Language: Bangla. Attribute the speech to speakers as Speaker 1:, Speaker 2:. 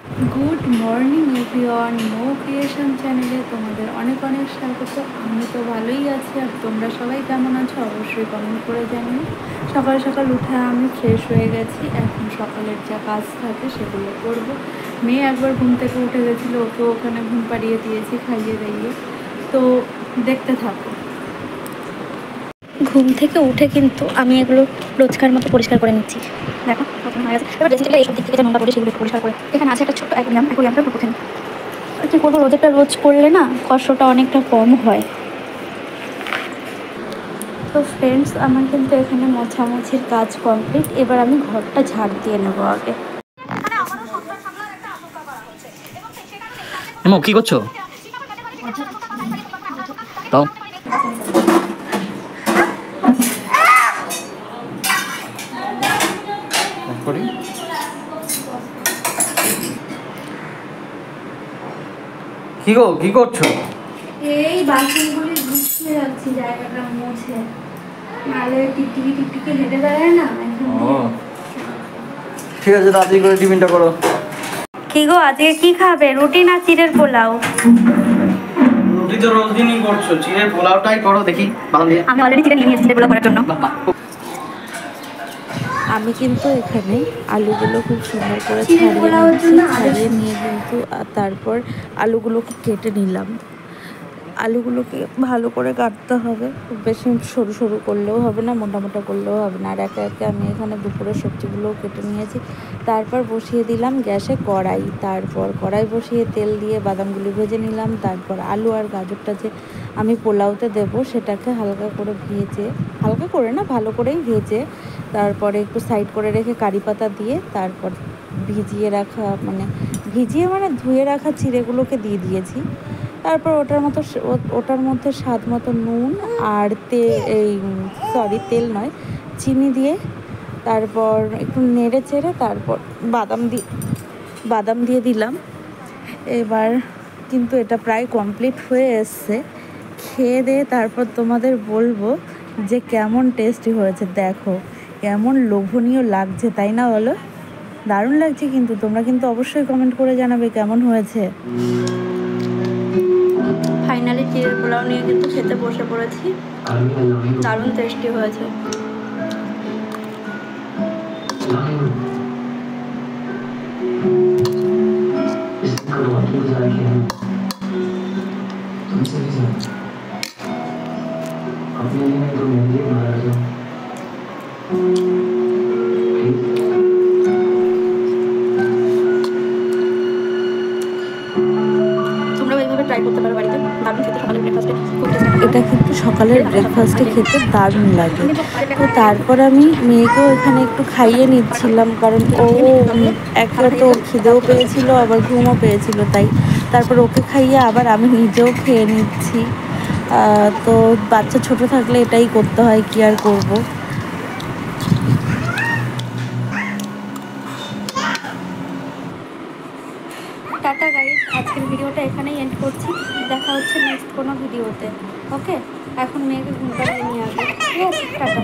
Speaker 1: গুড মর্নিং এভরিওয়ান, মো ক্রিয়েশন চ্যানেলে তোমাদের অনেক অনেক স্বাগত। আমি তো ভালোই আছি, আর তোমরা সবাই কেমন আছো অবশ্যই কমেন্ট করে জানিও। সকাল সকাল উঠে আমি ফ্রেশ হয়ে গেছি, এখন সকালের যা কাজ থাকে সেগুলো করব। মেয়ে একবার ঘুম থেকে উঠে গেছিলো, ওকে ওখানে ঘুম পাড়িয়ে দিয়েছি খাইয়ে দাইয়ে, তো দেখতে থাকো।
Speaker 2: ঘুম থেকে উঠে কিন্তু আমি এগুলো রোজকার মতো পরিষ্কার করে নিচ্ছি। দেখো প্রথমে হয়ে গেছে। এবার ড্রেসিং টেবিলে এইসব দিক থেকে যে নোংরা পড়ে সেগুলো একটু পরিষ্কার করে, এখানে আছে একটা ছোট্ট অ্যাকোয়ারিয়ামটা একটু পুঁতে নিই। কী করবো, রোজেরটা রোজ করলে না কষ্টটা অনেকটা কম হয়।
Speaker 1: তো ফ্রেন্ডস, আমার কিন্তু এখানে মোছামুছির কাজ কমপ্লিট। এবার আমি ঘরটা ঝাড় দিয়ে নেবো আগে।
Speaker 3: এমো কি করছো? তাও কি গো, কি করছো?
Speaker 1: এই বাসনগুলি গুছিয়ে যাচ্ছি, জায়গাটা মুছে, নাহলে টিকটিকি টিকটিকি হেঁটে বেড়ায় না।
Speaker 3: ঠিক আছে, তাড়াতাড়ি করে টিফিনটা করো।
Speaker 2: কি গো, আজকে কি খাবে, রুটি না চিড়ের পোলাও?
Speaker 3: রুটি তো রোজ দিনই করছো, চিড়ের পোলাওটাই করো দেখি।
Speaker 2: আমি অলরেডি চিড়ে নিয়ে নিয়েছি চিড়ের পোলাও করার জন্য।
Speaker 1: আমি কিন্তু এখানে আলুগুলো খুব সুন্দর করে ছাড়িয়ে নিয়ে কিন্তু তারপর আলুগুলোকে কেটে নিলাম। আলুগুলোকে ভালো করে কাটতে হবে, খুব বেশি সরু সরু করলেও হবে না, মোটা মোটা করলেও হবে না। আর একে একে আমি এখানে দুপুরের সবজিগুলোও কেটে নিয়েছি। তারপর বসিয়ে দিলাম গ্যাসে কড়াই, তারপর কড়াই বসিয়ে তেল দিয়ে বাদামগুলি ভেজে নিলাম। তারপর আলু আর গাজরটা যে আমি পোলাওতে দেবো সেটাকে হালকা করে ভেজে, হালকা করে না ভালো করেই ভেজে, তারপরে একটু সাইড করে রেখে কারি পাতা দিয়ে তারপর ভিজিয়ে ধুয়ে রাখা চিড়েগুলোকে দিয়ে দিয়েছি। তারপর ওটার মধ্যে স্বাদ মতো নুন আর তেল নয়, চিনি দিয়ে তারপর একটু নেড়ে চেড়ে তারপর বাদাম দিয়ে দিলাম। এবার কিন্তু এটা প্রায় কমপ্লিট হয়ে এসছে। খেয়ে দিয়ে তারপর তোমাদের বলবো যে কেমন টেস্টি হয়েছে। দেখো কেমন লোভনীয় লাগছে, তাই না বলো? দারুণ লাগছে কিন্তু। তোমরা কিন্তু অবশ্যই কমেন্ট করে জানাবে কেমন হয়েছে। ফাইনালি চিড়ের পোলাও নিয়ে কিন্তু খেতে বসে পড়েছি, দারুণ টেস্টি হয়েছে। এটা কিন্তু সকালের ব্রেকফাস্টে খেতে দারুণ লাগে। তো তারপর আমি মেয়েকেও এখানে একটু খাইয়ে নিচ্ছিলাম, কারণ একে তো ওর খিদেও পেয়েছিল আবার ঘুমও পেয়েছিল, তাই তারপর ওকে খাইয়ে আবার আমি নিজেও খেয়ে নিচ্ছি। তো বাচ্চা ছোট থাকলে এটাই করতে হয়, কি আর করবো। টাটা গাইস, আজকের ভিডিওটা এখানেই এন্ড করছি। দেখা হচ্ছে নেক্সট কোনো ভিডিওতে। ওকে, এখন মেয়েকে ঘুম পাড়িয়ে নিয়ে আসবো। ঠিক আছে, টাটা।